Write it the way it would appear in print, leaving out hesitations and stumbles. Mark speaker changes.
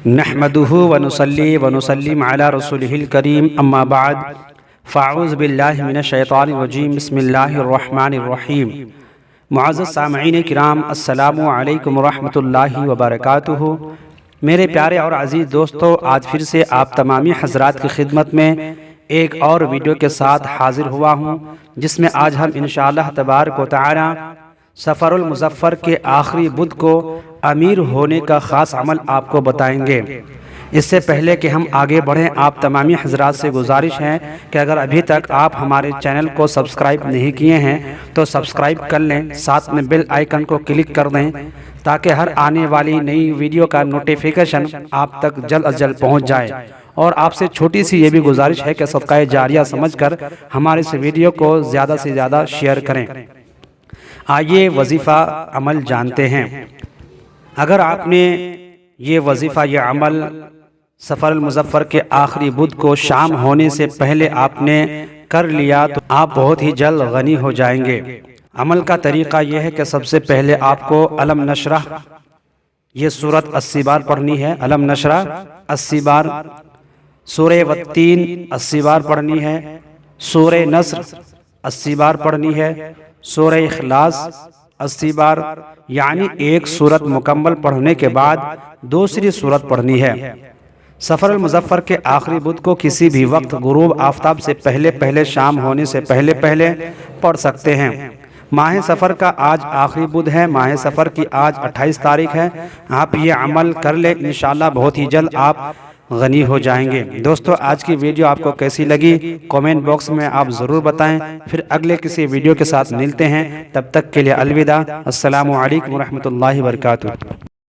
Speaker 1: نحمده ونصلي ونسلم على رسوله الكريم اما بعد فاعوذ باللہ من الشیطان الرجیم بسم اللہ الرحمن الرحیم۔ معزز سامعین کرام، السلام علیکم ورحمۃ اللہ وبرکاتہ۔ میرے پیارے اور عزیز دوستو، آج پھر سے آپ تمامی حضرات کی خدمت میں ایک اور ویڈیو کے ساتھ حاضر ہوا ہوں، جس میں آج ہم انشاءاللہ تبارک و تعالی سفر المظفر کے آخری بدھ کو امیر ہونے کا خاص عمل آپ کو بتائیں گے۔ اس سے پہلے کہ ہم آگے بڑھیں، آپ تمامی حضرات سے گزارش ہے کہ اگر ابھی تک آپ ہمارے چینل کو سبسکرائب نہیں کیے ہیں تو سبسکرائب کر لیں، ساتھ میں بیل آئیکن کو کلک کر دیں تاکہ ہر آنے والی نئی ویڈیو کا نوٹیفیکیشن آپ تک جلد از جلد پہنچ جائے۔ اور آپ سے چھوٹی سی یہ بھی گزارش ہے کہ صدقہ جاریہ سمجھ کر ہمارے اس ویڈیو کو زیادہ سے زیادہ شیئر کریں۔ آئیے وظیفہ عمل جانتے ہیں۔ اگر آپ نے یہ وظیفہ، یہ عمل سفر المظفر کے آخری بدھ کو شام ہونے سے پہلے آپ نے کر لیا تو آپ بہت ہی جلد غنی ہو جائیں گے۔ عمل کا طریقہ یہ ہے کہ سب سے پہلے آپ کو علم نشرح یہ سورت 80 بار پڑھنی ہے، علم نشرح 80 بار، سورہ والتین 80 بار پڑھنی ہے، سورہ نصر 80 بار پڑھنی ہے، سورہ اخلاص 80 بار، یعنی ایک سورت مکمل پڑھنے کے بعد دوسری سورت پڑھنی ہے۔ سفر المظفر کے آخری بدھ کو کسی بھی وقت غروب آفتاب سے پہلے شام ہونے سے پہلے پڑھ سکتے ہیں۔ ماہ سفر کا آج آخری بدھ ہے، ماہ سفر کی آج 28 تاریخ ہے۔ آپ یہ عمل کر لیں، انشاءاللہ بہت ہی جلد آپ غنی ہو جائیں گے۔ دوستو، آج کی ویڈیو آپ کو کیسی لگی کومنٹ باکس میں آپ ضرور بتائیں۔ پھر اگلے کسی ویڈیو کے ساتھ ملتے ہیں، تب تک کے لیے الوداع۔ السلام علیکم ورحمۃ اللہ وبرکاتہ۔